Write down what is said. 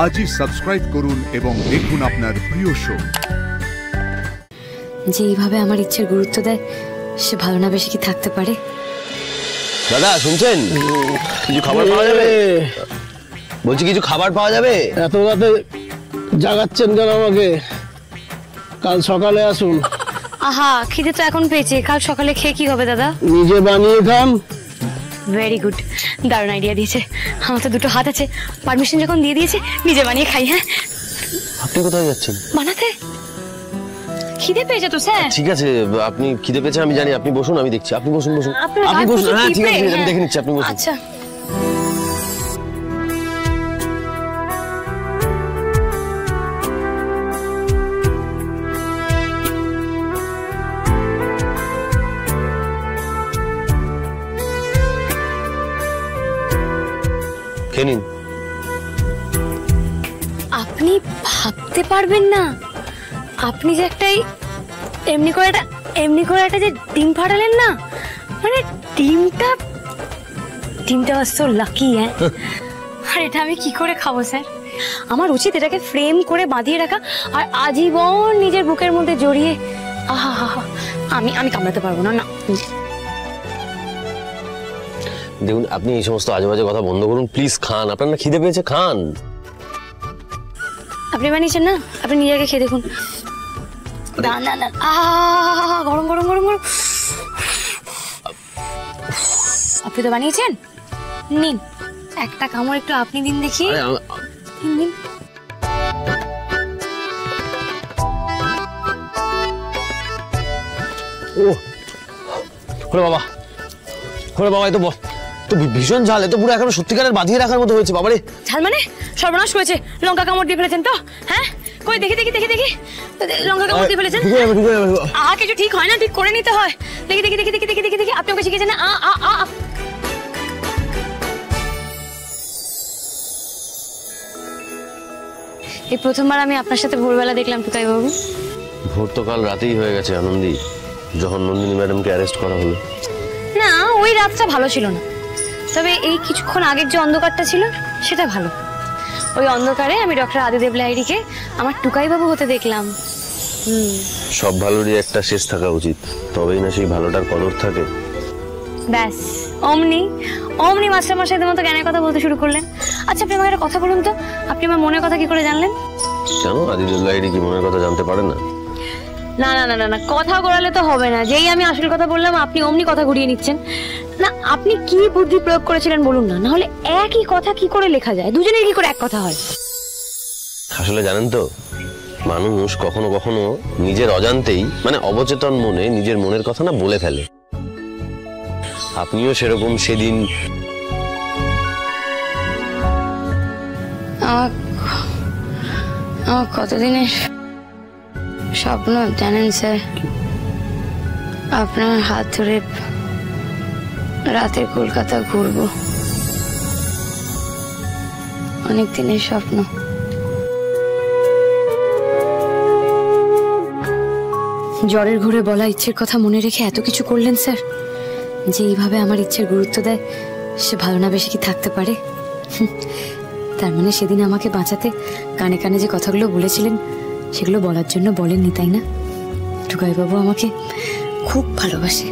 আজই সাবস্ক্রাইব করুন এবং দেখুন আপনার প্রিয় শো। যে এইভাবে আমার ইচ্ছের গুরুত্ব দেয় সে ভালো না বেশি কি থাকতে পারে? দাদা শুনছেন, কিছু খাবার পাওয়া যাবে? বলছি কিছু খাবার পাওয়া যাবে? এত রাতে জাগাচ্ছেন কেন আমাকে? কাল সকালে আসুন। আহা, খিদে তো এখন পেয়েছে, কাল সকালে খেয়ে কি হবে দাদা? নিজে বানিয়ে খান। ভেরি গুড, দারুণ আইডিয়া দিয়েছে। আমার তো দুটো হাত আছে, পারমিশন যখন দিয়ে দিয়েছে নিজে বানিয়ে খাই। হ্যাঁ, আপনি কোথায় যাচ্ছেন? বানাতে। খিদে পেয়েছে তো স্যার। ঠিক আছে, আপনি খিদে পেয়েছেন আমি জানি, আপনি বসুন, আমি দেখছি। আপনি বসুন বসুন, আপনি বসুন। হ্যাঁ ঠিক আছে, আমি দেখে নিচ্ছি, আপনি বসুন। আচ্ছা। খেয়ে নিন। আপনি ভাবতে পারবেন না, আপনি যে একটাই এমনি করে একটা যে ডিম ফাটালেন না, মানে ডিমটা ওয়াজ সো লাকি। হ্যাঁ, আর এটা আমি কি করে খাবো স্যার? আমার উচিত এটাকে ফ্রেম করে বাঁধিয়ে রাখা আর আজীবন নিজের বুকের মধ্যে জড়িয়ে। আহা হা হা, আমি কামড়াতে পারবো না। না দেখুন, আপনি এই সমস্ত আজে বাজে কথা বন্ধ করুন প্লিজ। খান, আপনার না খিদে পেয়েছে, খান। আপনি বানিয়েছেন না, আপনি নিজেকে খেয়ে দেখুন। না না না, গরম গরম গরম গরম। আপনি তো বানিয়েছেন, নিন একটা কামড় একটু আপনি দিন দেখি। দিন। ওরে বাবা, এ তো ভীষণ ঝাল। এ তো পুরো এখন সত্যিকারের বাঁধিয়ে রাখার মতো হয়েছে। বাবারে, ঝাল মানে সর্বনাশ করেছে। লঙ্কা কামড় দিয়ে ফেলেছেন তো? হ্যাঁ, কই দেখি লঙ্কা কামড় দিয়ে ফেলেছেন। কিছু ঠিক হয় না, ঠিক করে নিতে হয়। দেখি আপনি ওকে শিখেছেন না? এই প্রথমবার আমি আপনার সাথে ভোরবেলা দেখলাম টুকাই বাবু। ভোর তো কাল রাতেই হয়ে গেছে আনন্দি, যখন নন্দিনী ম্যাডামকে অ্যারেস্ট করা হলো। না, ওই রাতটা ভালো ছিল না, তবে এই কিছুক্ষণ আগের যে অন্ধকারটা ছিল সেটা ভালো। ওই অন্ধকারে আমি ডক্টর আদিদেব লাহিড়ীকে আমার টুকাই বাবু হতে দেখলাম। সব ভালোরই একটা শেষ থাকা উচিত, তবেই না সেই ভালোটার কদর থাকে। ব্যাস অমনি মাস্টারমশাইদের মতো জ্ঞানের কথা বলতে শুরু করলেন। আচ্ছা, আপনি আমাকে একটা কথা বলুন তো, আপনি আমার মনের কথা কি করে জানলেন? কেন, আদিদেব লাহিড়ী কি মনের কথা জানতে পারে না? না না না না, কথা ঘোরালে তো হবে না। যেই আমি আসল কথা বললাম আপনি অমনি কথা ঘুরিয়ে নিচ্ছেন। না, আপনি কি বুদ্ধি প্রয়োগ করেছিলেন বলুন না, নাহলে একই কথা কি করে লেখা যায়? দুজনের কি করে এক কথা হয়? আসলে জানেন তো, মানুষ কখনো কখনো নিজের অজান্তেই, মানে অবচেতন মনে, নিজের মনের কথা না বলে ফেলে। আপনিও সেরকম সেদিন। আমার কতদিনের স্বপ্ন জানেন স্যার? আপনার হাত ধরে রাতে কলকাতা ঘুরবো, অনেক দিনের স্বপ্ন। জ্বরের ঘুরে বলা ইচ্ছের কথা মনে রেখে এত কিছু করলেন স্যার। যে এইভাবে আমার ইচ্ছের গুরুত্ব দেয় সে ভালো না বেশি কি থাকতে পারে? তার মানে সেদিন আমাকে বাঁচাতে কানে কানে যে কথাগুলো বলেছিলেন সেগুলো বলার জন্য বলেননি, তাই না? টুকাই বাবু আমাকে খুব ভালোবাসে।